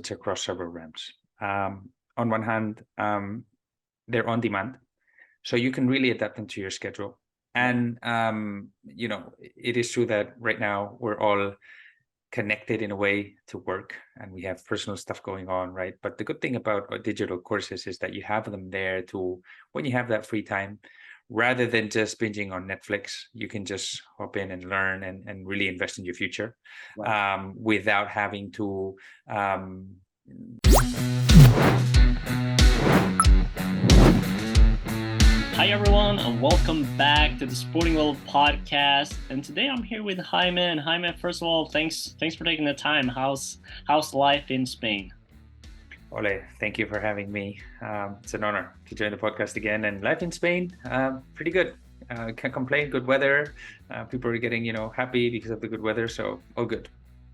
it's across several realms. On one hand, they're on demand, so you can really adapt them to your schedule. And it is true that right now we're all connected in a way to work, and we have personal stuff going on, right? But the good thing about digital courses is that you have them there to, when you have that free time, rather than just binging on Netflix, you can just hop in and learn and really invest in your future, without having to Hi everyone, and welcome back to the Sporting World podcast. And today I'm here with Jaime. And Jaime, first of all, thanks for taking the time. How's life in Spain? Ole, thank you for having me. It's an honor to join the podcast again. And life in Spain, pretty good. Can't complain. Good weather. People are getting happy because of the good weather. So all good.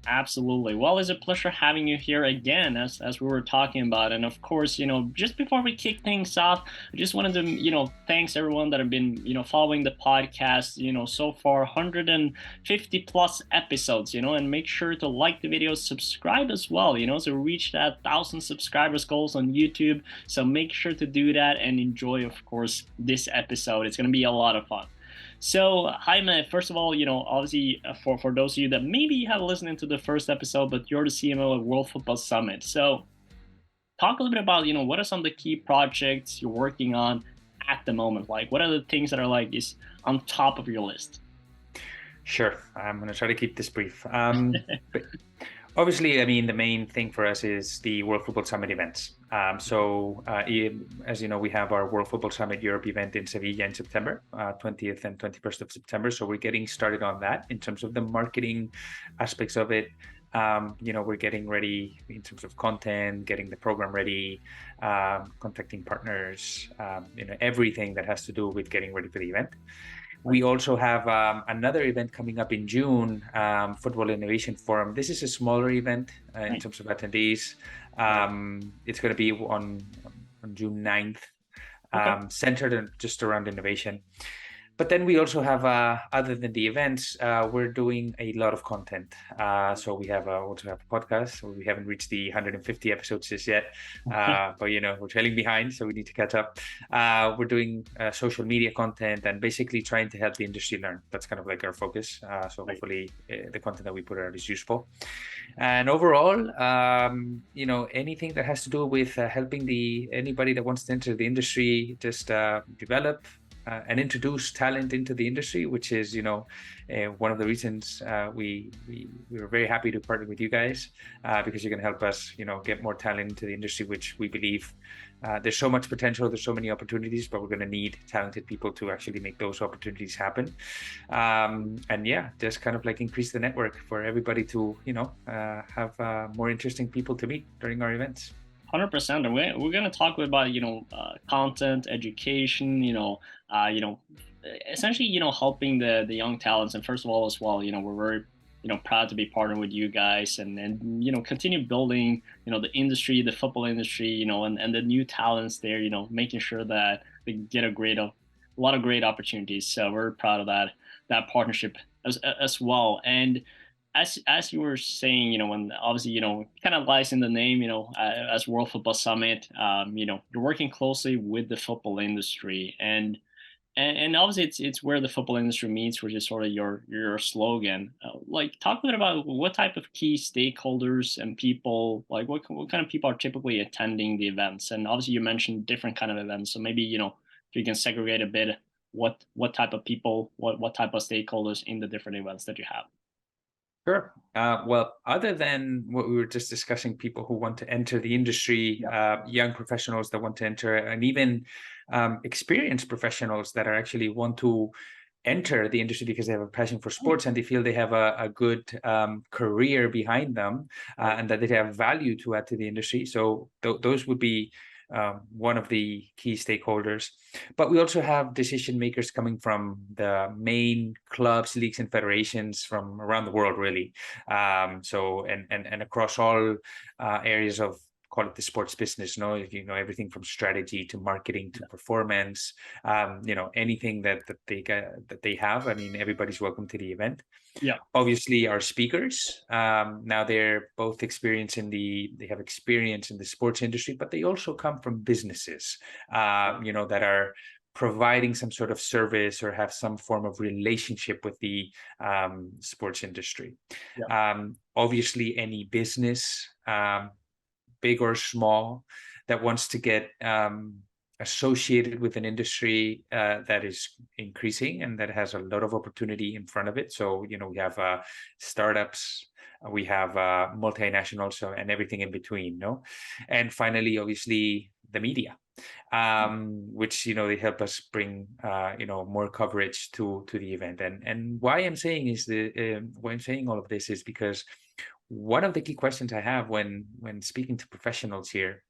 Absolutely. Well, it's a pleasure having you here again, as we were talking about. And of course, just before we kick things off, I just wanted to, thanks everyone that have been, following the podcast, so far 150 plus episodes, and make sure to like the video, subscribe as well, so reach that 1,000 subscribers goals on YouTube. So make sure to do that and enjoy, of course, this episode. It's going to be a lot of fun. So, Jaime, first of all, obviously, for those of you that maybe have listened to the first episode, but you're the CMO at World Football Summit. So, talk a little bit about, what are some of the key projects you're working on at the moment? Like, what are the things that are is on top of your list? Sure. I'm going to try to keep this brief. But obviously, I mean, the main thing for us is the World Football Summit events. As you know, we have our World Football Summit Europe event in Sevilla in September, 20th and 21st of September. So we're getting started on that in terms of the marketing aspects of it. We're getting ready in terms of content, getting the program ready, contacting partners, everything that has to do with getting ready for the event. We also have another event coming up in June, Football Innovation Forum. This is a smaller event in terms of attendees. It's going to be on June 9th, centered just around innovation. But then we also have, other than the events, we're doing a lot of content. So we have also have a podcast. We haven't reached the 150 episodes just yet, but we're trailing behind, so we need to catch up. We're doing social media content and basically trying to help the industry learn. That's kind of like our focus. So hopefully the content that we put out is useful. And overall, anything that has to do with helping anybody that wants to enter the industry just develop and introduce talent into the industry, which is, one of the reasons we were very happy to partner with you guys, because you're going to help us, get more talent into the industry, which we believe there's so much potential, there's so many opportunities, but we're going to need talented people to actually make those opportunities happen. And yeah, just kind of like increase the network for everybody to, have more interesting people to meet during our events. 100%. And we're going to talk about, content, education, essentially, helping the young talents. And first of all, as well, we're very, proud to be partnered with you guys and continue building, the industry, the football industry, and the new talents there, making sure that they get a lot of great opportunities. So we're proud of that partnership as well. And as you were saying, when obviously, kind of lies in the name, as World Football Summit, you're working closely with the football industry, and obviously it's where the football industry meets, which is sort of your slogan. Talk a bit about what type of key stakeholders and people, like what kind of people are typically attending the events, and obviously you mentioned different kind of events, so maybe if you can segregate a bit what type of people, what type of stakeholders in the different events that you have. Sure. Well, other than what we were just discussing, people who want to enter the industry, young professionals that want to enter, and even experienced professionals that are actually want to enter the industry because they have a passion for sports and they feel they have a good career behind them, and that they have value to add to the industry. So those would be one of the key stakeholders. But we also have decision makers coming from the main clubs, leagues, and federations from around the world, really. And across all areas of call it the sports business, you know, everything from strategy to marketing to performance, you know, anything that they have. I mean, everybody's welcome to the event. Yeah. Obviously, our speakers, now they're both they have experience in the sports industry, but they also come from businesses, you know, that are providing some sort of service or have some form of relationship with the sports industry. Yeah. Obviously, any business, big or small, that wants to get associated with an industry that is increasing and that has a lot of opportunity in front of it. So, you know, we have startups, we have multinationals, so, and everything in between, no? And finally, obviously, the media, which, you know, they help us bring, you know, more coverage to the event. And why I'm saying why I'm saying all of this is because one of the key questions I have when speaking to professionals here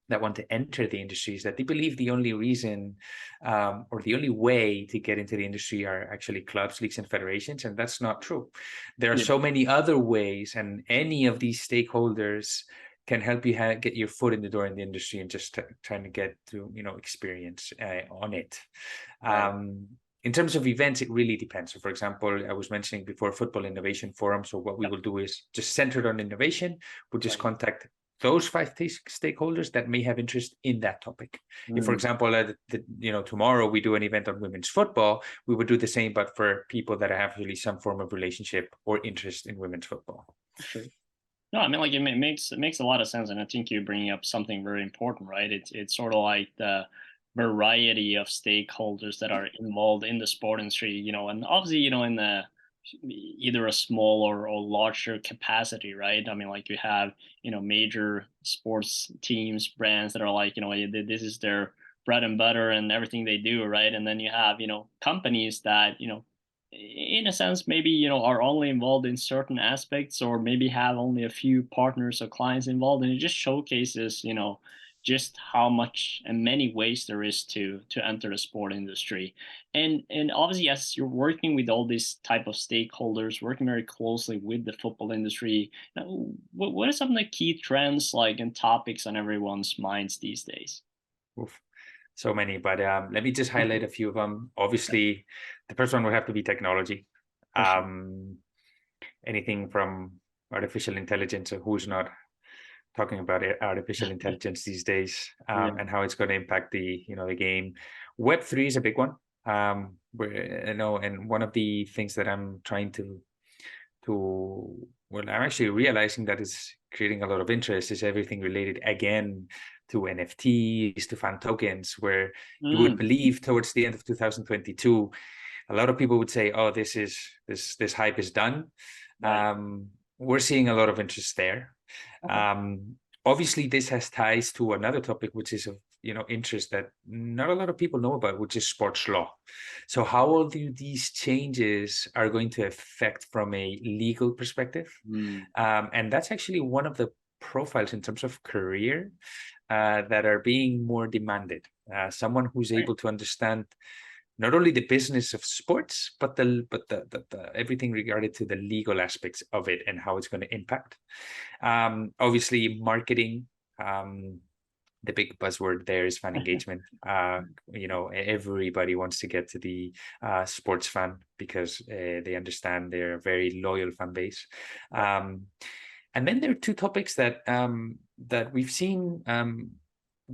that want to enter the industry is that they believe the only reason or the only way to get into the industry are actually clubs, leagues, and federations, and that's not true. There are Yeah. so many other ways, and any of these stakeholders can help you get your foot in the door in the industry and just trying to get to, you know, experience on it. Right. In terms of events, it really depends. So, for example, I was mentioning before Football Innovation Forum. So what we will do is just centered on innovation. We'll just Right. contact those 5 stakeholders that may have interest in that topic. If, for example, you know, tomorrow we do an event on women's football, we would do the same, but for people that have really some form of relationship or interest in women's football. Sure. No, I mean, like it makes a lot of sense, and I think you're bringing up something very important, right? It's sort of like the variety of stakeholders that are involved in the sport industry, you know, and obviously, you know, in the either a small or larger capacity, right? I mean, like you have, you know, major sports teams, brands that are like, you know, this is their bread and butter and everything they do, right? And then you have, you know, companies that, you know, in a sense maybe, you know, are only involved in certain aspects or maybe have only a few partners or clients involved, and it just showcases, you know, just how much and many ways there is to enter the sport industry. And obviously, as you're working with all these type of stakeholders, working very closely with the football industry, what are some of the key trends like and topics on everyone's minds these days? Oof, so many, but let me just highlight a few of them. Obviously, the first one would have to be technology. For sure. Anything from artificial intelligence, so who's not talking about artificial intelligence these days, Yeah. and how it's going to impact the, you know, the game. Web3 is a big one. Where, you know, and one of the things that I'm trying to well, I'm actually realizing that is creating a lot of interest is everything related again to NFTs, to fan tokens, where you would Mm, believe towards the end of 2022, a lot of people would say, "Oh, this hype is done." right. We're seeing a lot of interest there. Okay. Obviously, this has ties to another topic, which is of, you know, interest that not a lot of people know about, which is sports law. So how all these changes are going to affect from a legal perspective, Mm, and that's actually one of the profiles in terms of career that are being more demanded. Someone who's right. able to understand not only the business of sports, but the everything regarded to the legal aspects of it and how it's going to impact. Obviously, marketing. The big buzzword there is fan engagement. You know, everybody wants to get to the sports fan because they understand they're a very loyal fan base. Right. And then there are two topics that that we've seen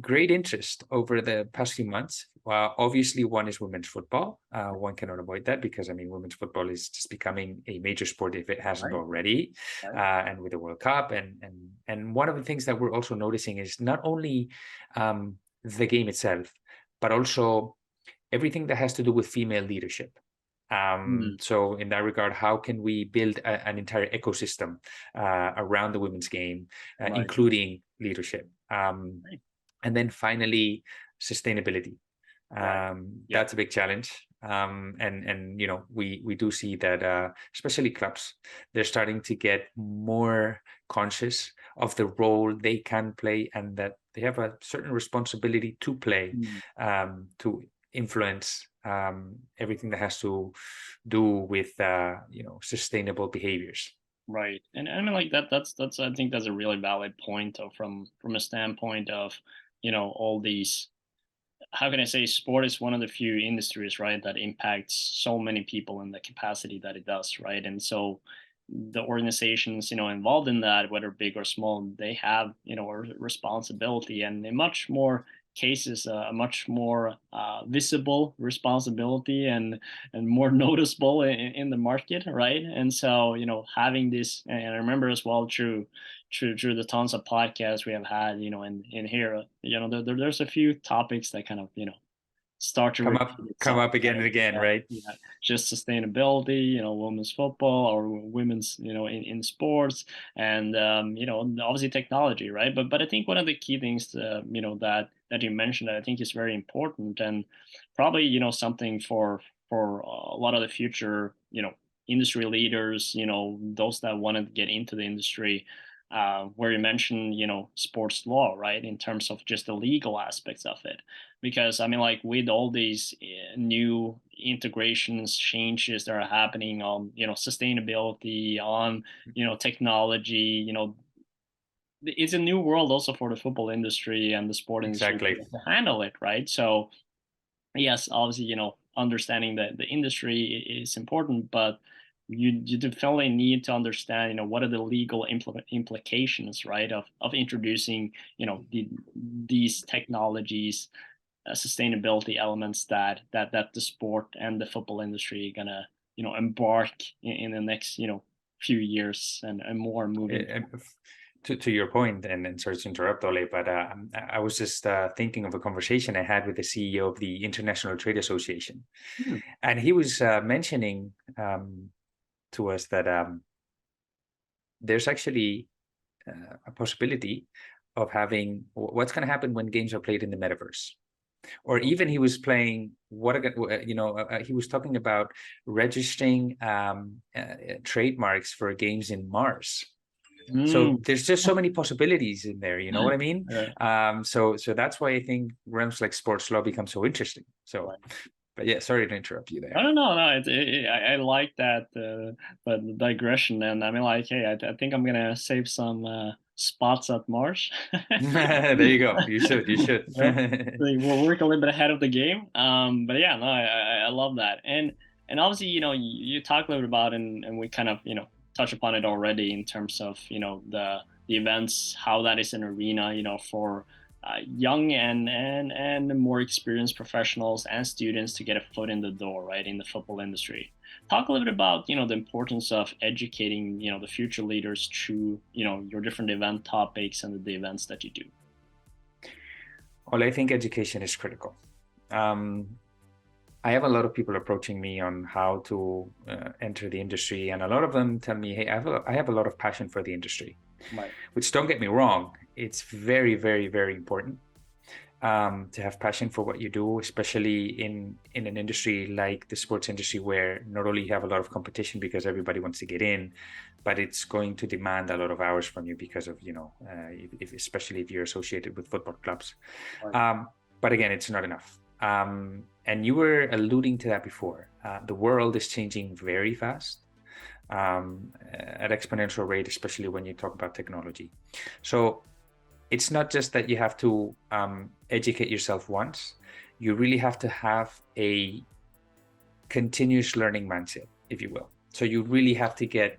great interest over the past few months. Obviously, one is women's football. One cannot avoid that because, I mean, women's football is just becoming a major sport if it hasn't Right. already, Right. and with the World Cup. And one of the things that we're also noticing is not only the game itself, but also everything that has to do with female leadership. Mm, So in that regard, how can we build an entire ecosystem around the women's game, right. including leadership? Right. And then finally, sustainability. Right. Yeah. That's a big challenge. And you know, we do see that especially clubs, they're starting to get more conscious of the role they can play and that they have a certain responsibility to play Mm, to influence everything that has to do with you know, sustainable behaviors. Right. And I mean, like that's I think that's a really valid point of, from a standpoint of, all these, how can I say, sport is one of the few industries, right, that impacts so many people in the capacity that it does, right? And so the organizations, involved in that, whether big or small, they have, a responsibility, and in much more cases, a much more visible responsibility, and more noticeable in the market, right? And so, having this, and I remember as well, through the tons of podcasts we have had, in here, there's a few topics that kind of, start to repeat Come itself, up again and right? again, Yeah, right? yeah. Just sustainability, women's football, or women's, in sports, and obviously technology, right? But I think one of the key things, that you mentioned, that I think is very important, and probably, something for a lot of the future, industry leaders, those that want to get into the industry, where you mentioned, sports law, right, in terms of just the legal aspects of it. Because I mean, like, with all these new integrations, changes that are happening on, sustainability, on, technology, it's a new world also for the football industry and the sport industry Exactly. to handle it, right? So yes, obviously, understanding the industry is important, but you definitely need to understand, what are the legal implications, right, of introducing, these technologies, sustainability elements that the sport and the football industry are gonna, embark in the next, few years, and more moving. And to your point, and sorry to interrupt, Ole, but I was just thinking of a conversation I had with the CEO of the International Trade Association, Hmm. and he was mentioning to us that there's actually a possibility of having what's going to happen when games are played in the metaverse. Or even he was playing he was talking about registering trademarks for games in Mars. So Mm. there's just so many possibilities in there, you know what I mean? Right. So that's why I think realms like sports law become so interesting. So, Right. but yeah, sorry to interrupt you I there. don't know. No, I like that, but the digression. And I mean, like, hey, I think I'm gonna save some spots at Mars. There you go. You should. Yeah. We'll work a little bit ahead of the game. But yeah, no, I love that. And obviously, you talk a little bit about, and we kind of, touch upon it already, in terms of, the events, how that is an arena, for young and more experienced professionals and students to get a foot in the door, right, in the football industry. Talk a little bit about, the importance of educating, the future leaders through, your different event topics and the events that you do. Well, I think education is critical. Um, I have a lot of people approaching me on how to enter the industry, and a lot of them tell me, "Hey, I have a lot of passion for the industry." Right. Which, don't get me wrong, it's very, very, very important to have passion for what you do, especially in an industry like the sports industry, where not only you have a lot of competition because everybody wants to get in, but it's going to demand a lot of hours from you because of especially if you're associated with football clubs. Right. But again, it's not enough. And you were alluding to that before. The world is changing very fast, at exponential rate, especially when you talk about technology. So it's not just that you have to educate yourself once. You really have to have a continuous learning mindset, if you will. So you really have to get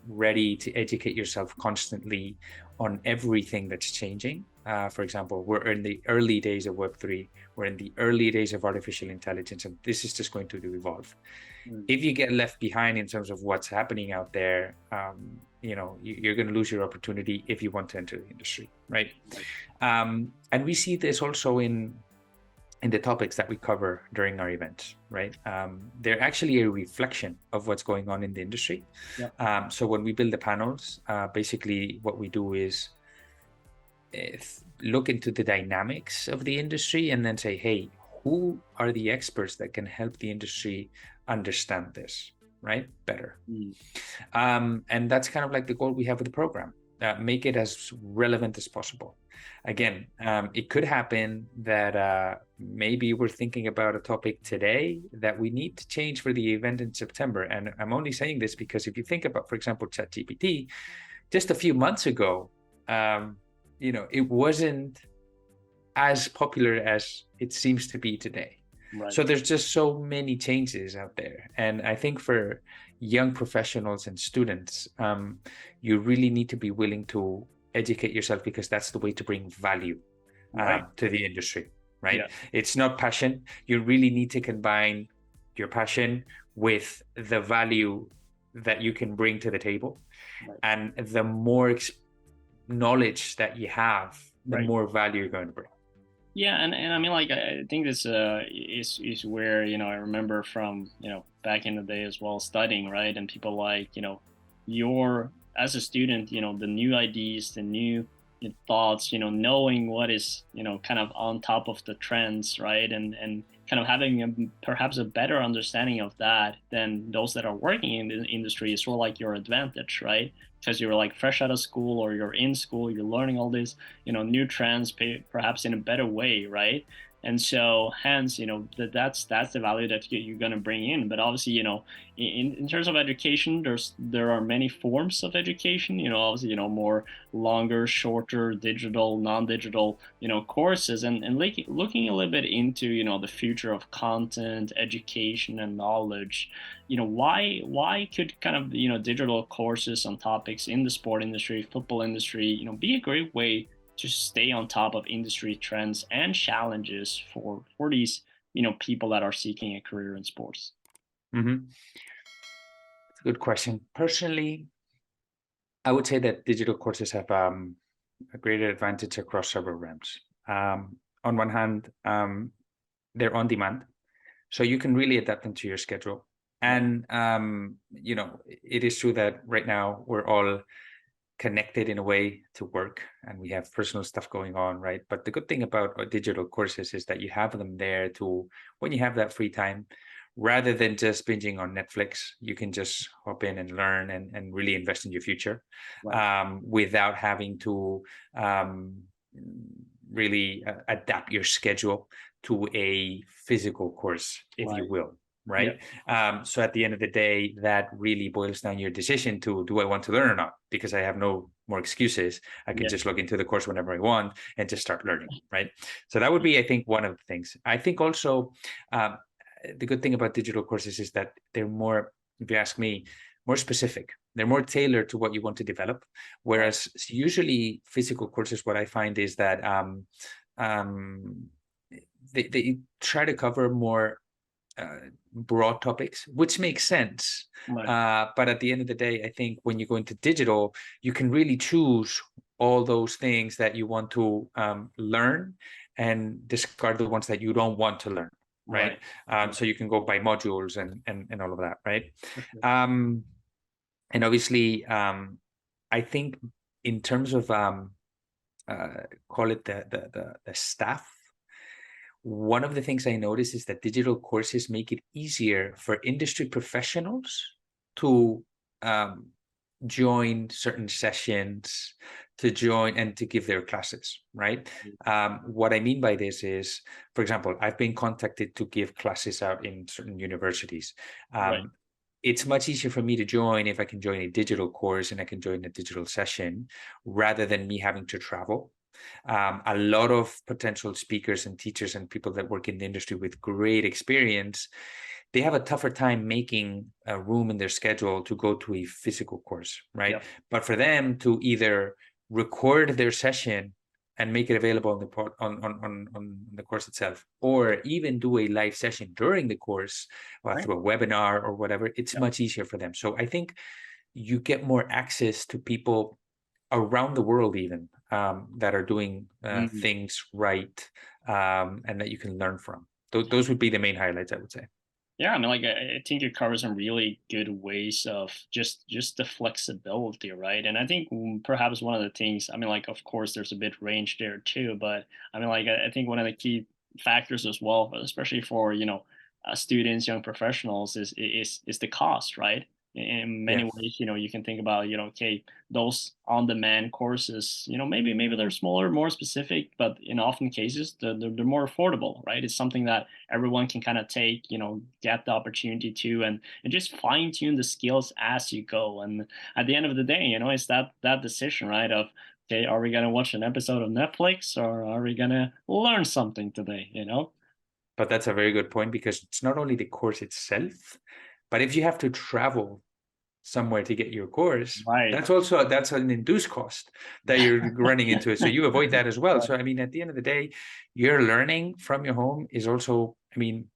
ready to educate yourself constantly on everything that's changing. For example, we're in the early days of Web3. We're in the early days of artificial intelligence, and this is just going to evolve. Mm. If you get left behind in terms of what's happening out there, you're going to lose your opportunity if you want to enter the industry, right? And we see this also in the topics that we cover during our events, right? They're actually a reflection of what's going on in the industry. Yeah. So when we build the panels, basically what we do is look into the dynamics of the industry and then say, hey, who are the experts that can help the industry understand this, right, better? Mm. And that's kind of like the goal we have with the program. make it as relevant as possible. Again, it could happen that maybe we're thinking about a topic today that we need to change for the event in September. And I'm only saying this because if you think about, for example, ChatGPT, just a few months ago, it wasn't as popular as it seems to be today. Right. So there's just so many changes out there. And I think for young professionals and students, you really need to be willing to educate yourself, because that's the way to bring value Right. to the industry, right? Yeah. It's not passion. You really need to combine your passion with the value that you can bring to the table. Right. And the more knowledge that you have, the Right. more value you're going to bring. Yeah, and I mean, like, I think this is where, I remember from, back in the day as well, studying, right? And people like, your as a student, the new ideas, the new thoughts, knowing what is, kind of on top of the trends, right? And kind of having perhaps a better understanding of that than those that are working in the industry is sort of like your advantage, right? Because you're like fresh out of school, or you're in school, you're learning all this, new trends, perhaps in a better way, right? And so hence, that's the value that you're going to bring in. But obviously, in terms of education, there are many forms of education, obviously, more longer, shorter, digital, non-digital, courses, and looking a little bit into, the future of content, education, and knowledge. Why could kind of, digital courses on topics in the sport industry, football industry, be a great way to stay on top of industry trends and challenges for these, people that are seeking a career in sports? Mm-hmm. That's a good question. Personally, I would say that digital courses have a greater advantage across several realms. On one hand, they're on demand, so you can really adapt them to your schedule. Right. And it is true that right now we're all connected in a way to work, and we have personal stuff going on, right? But the good thing about digital courses is that you have them there to, when you have that free time, rather than just binging on Netflix, you can just hop in and learn and really invest in your future, Right. without having to really adapt your schedule to a physical course, if you Right. will. Yeah. Right. So at the end of the day, that really boils down your decision to, do I want to learn or not? Because I have no more excuses. I can Yeah. just log into the course whenever I want and just start learning. Right. So that would be, I think, one of the things. I think also the good thing about digital courses is that they're more, if you ask me, more specific. They're more tailored to what you want to develop. Whereas usually physical courses, what I find is that they try to cover more broad topics, which makes sense. Right. But at the end of the day, I think when you go into digital, you can really choose all those things that you want to learn and discard the ones that you don't want to learn, right? Right. So you can go by modules and all of that, right? Okay. And obviously, I think in terms of call it the staff, one of the things I notice is that digital courses make it easier for industry professionals to join certain sessions, to join and to give their classes, right? What I mean by this is, for example, I've been contacted to give classes out in certain universities. Right. It's much easier for me to join if I can join a digital course and I can join a digital session rather than me having to travel. A lot of potential speakers and teachers and people that work in the industry with great experience, they have a tougher time making a room in their schedule to go to a physical course, right? Yeah. But for them to either record their session and make it available on the on the course itself, or even do a live session during the course Right. through a webinar or whatever, it's Yeah. much easier for them. So I think you get more access to people around the world even that are doing Mhm. things right, and that you can learn from. Those would be the main highlights, I would say. Yeah, I mean, like, I think it covers some really good ways of just the flexibility, right? And I think perhaps one of the things, I mean, like, of course, there's a bit range there too, but I mean, like, I think one of the key factors as well, especially for students, young professionals, is the cost, right? in many Yeah. ways, you can think about, okay, those on-demand courses, maybe they're smaller, more specific, but in often cases, they're more affordable, right? It's something that everyone can kind of take, get the opportunity to, and just fine tune the skills as you go. And at the end of the day, it's that decision, right? Of, okay, are we gonna watch an episode of Netflix or are we gonna learn something today? But that's a very good point, because it's not only the course itself, but if you have to travel somewhere to get your course, Right. that's an induced cost that you're running into it. So you avoid that as well. Right. So I mean, at the end of the day, your learning from your home is also, I mean,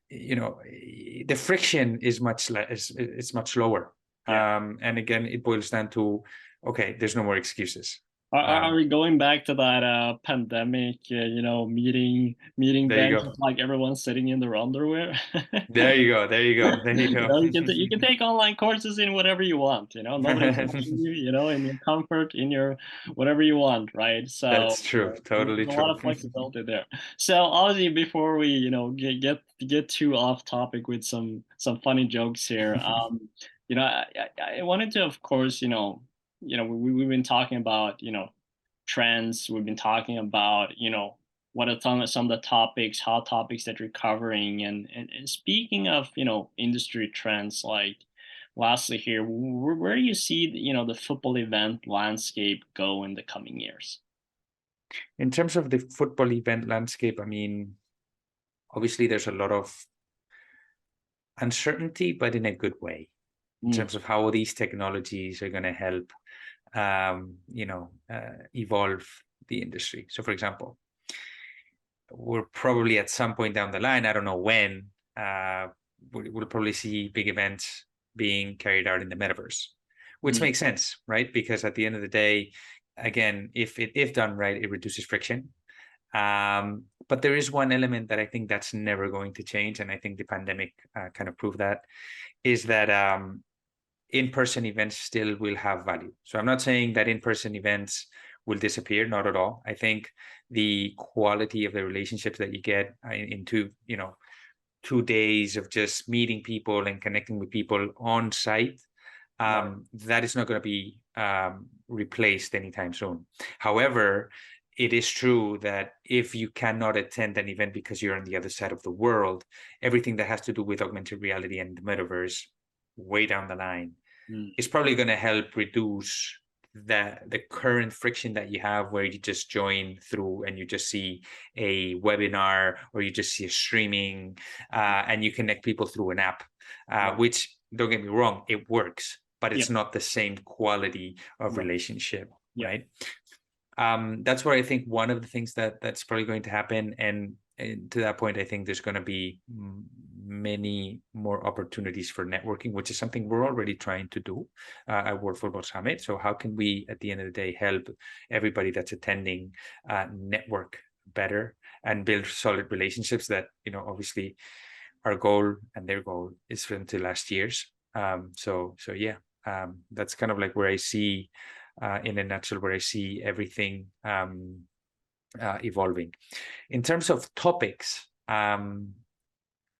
the friction is much less, it's much lower. Yeah. And again, it boils down to, okay, there's no more excuses. Are Um, we going back to that pandemic, meeting there you benches, go. like everyone sitting in their underwear? There you go. There you go. There you go. You can take online courses in whatever you want. Nobody's watching you. In your comfort, in your whatever you want, right? So That's true. there's Totally a lot true. of flexibility there. So obviously, before we get too off topic with some funny jokes here, I wanted to, of course, we've been talking about, trends. We've been talking about, what are some of the topics, hot topics that you're covering. And speaking of, industry trends, like lastly here, where do you see, the football event landscape go in the coming years? In terms of the football event landscape, I mean, obviously there's a lot of uncertainty, but in a good way, in Mm, terms of how these technologies are going to help, evolve the industry. So, for example, we're probably at some point down the line, I don't know when, we'll probably see big events being carried out in the metaverse, which mm, makes sense, right? Because at the end of the day, again, if done right, it reduces friction. But there is one element that I think that's never going to change, and I think the pandemic kind of proved that, is that in-person events still will have value. So I'm not saying that in-person events will disappear, not at all. I think the quality of the relationships that you get in 2 days of just meeting people and connecting with people on site, right. that is not going to be replaced anytime soon. However, it is true that if you cannot attend an event because you're on the other side of the world, everything that has to do with augmented reality and the metaverse way down the line Mm, is probably going to help reduce the current friction that you have, where you just join through and you just see a webinar or you just see a streaming, and you connect people through an app, right. which, don't get me wrong, it works, but Yeah. it's not the same quality of Right. relationship, Yeah. right? That's where I think one of the things that's probably going to happen, and to that point, I think there's going to be many more opportunities for networking, which is something we're already trying to do at World Football Summit. So how can we, at the end of the day, help everybody that's attending network better and build solid relationships that, obviously our goal and their goal is for them to last years. So yeah, that's kind of like where I see, in a nutshell, where I see everything evolving. In terms of topics,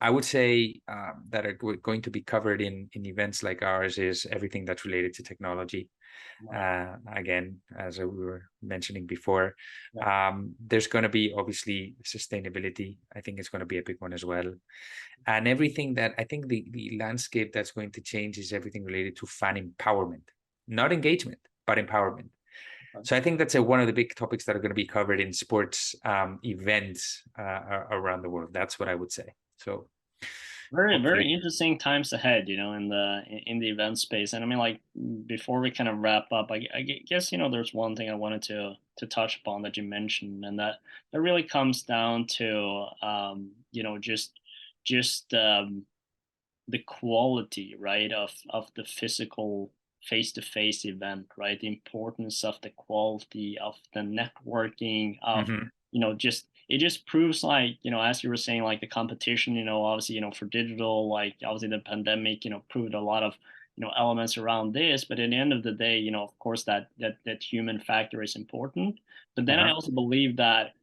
I would say that are going to be covered in events like ours is everything that's related to technology. Right. Again, as we were mentioning before, Yeah. there's going to be obviously sustainability. I think it's going to be a big one as well. And everything that I think the landscape that's going to change is everything related to fan empowerment, not engagement, but empowerment. Okay. So I think that's one of the big topics that are going to be covered in sports events around the world. That's what I would say. So Very, very hopefully, interesting times ahead, in the event space. And I mean, like, before we kind of wrap up, I guess, there's one thing I wanted to touch upon that you mentioned, and that really comes down to, just the quality, right, of the physical face-to-face event, right? The importance of the quality of the networking of, mhm, just it just proves, like, as you were saying, like the competition, obviously, for digital, like obviously the pandemic, proved a lot of, elements around this. But at the end of the day, of course, that human factor is important. But then I uh-huh, also believe that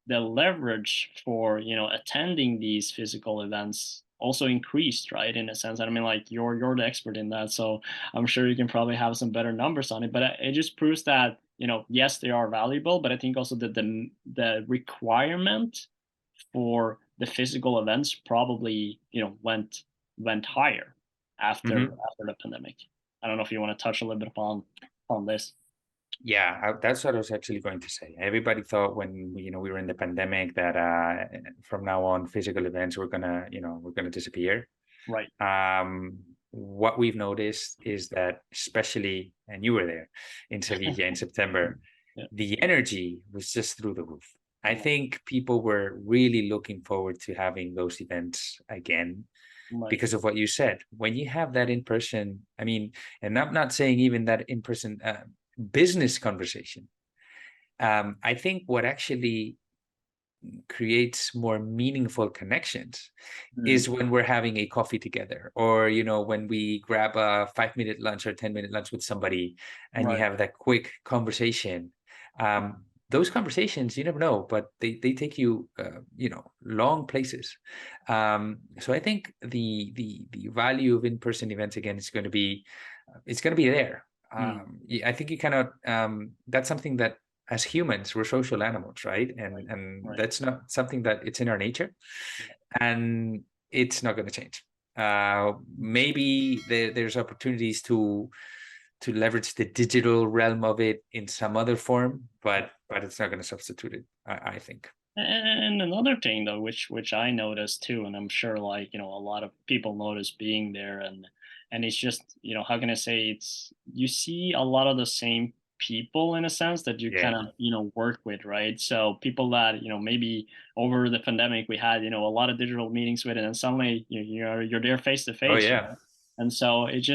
the leverage for, attending these physical events also increased, right? In a sense, I mean, like you're the expert in that, so I'm sure you can probably have some better numbers on it. But it just proves that, yes, they are valuable, but I think also that the requirement for the physical events probably went higher Hmm. after the pandemic. I don't know if you want to touch a little bit upon this. Yeah, that's what I was actually going to say. Everybody thought when we were in the pandemic that from now on physical events were gonna disappear. Right. What we've noticed is that, especially, and you were there in Sevilla in September, Yeah. the energy was just through the roof. I Right. think people were really looking forward to having those events again Right. because of what you said. When you have that in person, I mean, and I'm not saying even that in person business conversation. I think what actually creates more meaningful connections Mm. is when we're having a coffee together, or when we grab a 5-minute lunch or 10-minute lunch with somebody and you Right. have that quick conversation. Those conversations, you never know, but they take you long places. So I think the value of in-person events again is going to be it's going to be there. Mm. I think you cannot that's something that as humans we're social animals, right? and Right. and Right. that's not something that it's in our nature, and it's not going to change. Maybe there's opportunities to leverage the digital realm of it in some other form, Right. but it's not going to substitute it, I think. And another thing though, which I noticed too, and I'm sure like a lot of people notice being there, and it's just how can I say, it's you see a lot of the same people in a sense that you Yeah. kind of work with, right? So people that maybe over the pandemic we had a lot of digital meetings with, and then suddenly you're there face to Oh face, yeah. and so it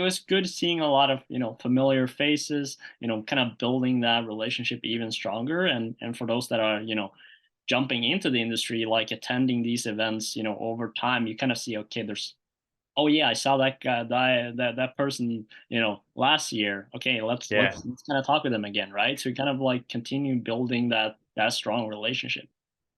was good seeing a lot of familiar faces, kind of building that relationship even stronger. And for those that are jumping into the industry, like attending these events over time, you kind of see, okay, there's, oh yeah, I saw that guy, that person last year. Okay, Yeah. let's kind of talk with them again, right? So you kind of like continue building that strong relationship.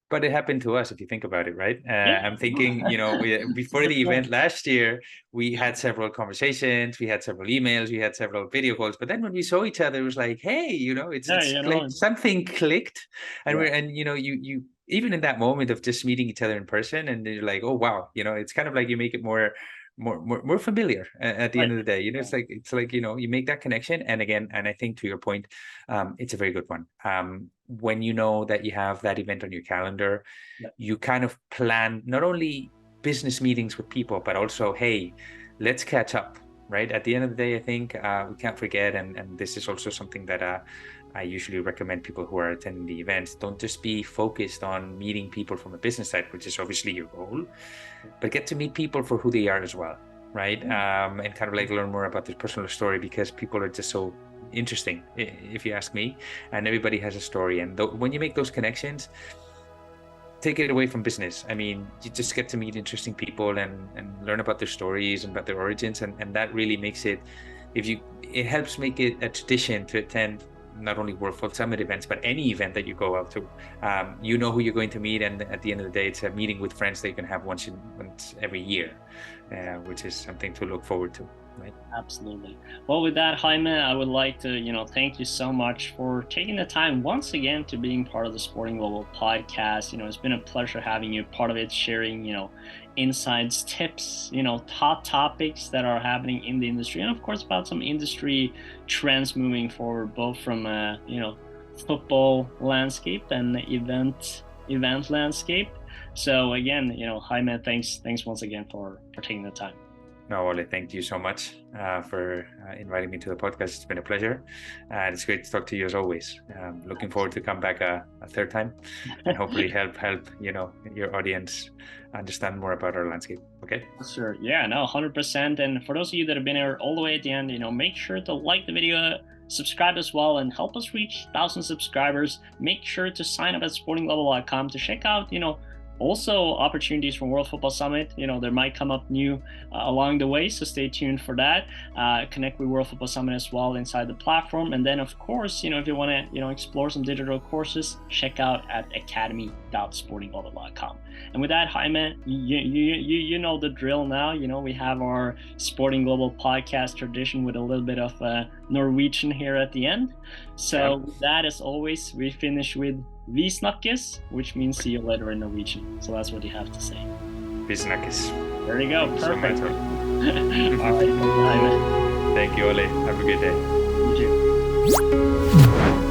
But it happened to us if you think about it, right? Yeah. I'm thinking, It's a before good the point. event last year, we had several conversations, we had several emails, we had several video calls. But then when we saw each other, it was like, hey, Yeah, it's like something clicked, and yeah, you even in that moment of just meeting each other in person, and you're like, oh wow, it's kind of like you make it more familiar at the right. end of the day. Yeah, It's like you make that connection, and again, and I think to your point, it's a very good one. When you know that you have that event on your calendar, yeah, you kind of plan not only business meetings with people, but also, hey, let's catch up, right? At the end of the day, I think we can't forget, and this is also something that I usually recommend people who are attending the events. Don't just be focused on meeting people from a business side, which is obviously your goal, but get to meet people for who they are as well, right? And kind of like learn more about their personal story, because people are just so interesting, if you ask me, and everybody has a story. And when you make those connections, take it away from business. I mean, you just get to meet interesting people and learn about their stories and about their origins, and that really makes it, it helps make it a tradition to attend not only World Food Summit events, but any event that you go out to. You know who you're going to meet, and at the end of the day, it's a meeting with friends that you can have once every year, which is something to look forward to, right? absolutely. Well, with that, Jaime, I would like to, thank you so much for taking the time once again to being part of the Sporting Global podcast. It's been a pleasure having you part of it, sharing, insights, tips, hot topics that are happening in the industry, and of course about some industry trends moving forward, both from football landscape and event landscape. So again, Jaime, thanks once again for taking the time. No, Ole, thank you so much for inviting me to the podcast. It's been a pleasure, and it's great to talk to you as always. Looking forward to come back a third time, and hopefully help your audience understand more about our landscape. Okay. Sure. Yeah, no, 100%. And for those of you that have been here all the way at the end, make sure to like the video, subscribe as well, and help us reach 1,000 subscribers. Make sure to sign up at sportingglobal.com to check out, also opportunities from World Football Summit. There might come up new along the way, so stay tuned for that. Connect with World Football Summit as well inside the platform. And then, of course, if you want to, explore some digital courses, check out at academy.sportingglobal.com. And with that, Jaime, you know the drill now. We have our Sporting Global podcast tradition with a little bit of Norwegian here at the end. So with that, as always, we finish with Vi snakkes, which means see you later in Norwegian. So that's what you have to say. Vi snakkes. There you go. Perfect. So All right. Jaime. Thank you, Ole. Have a good day. You too.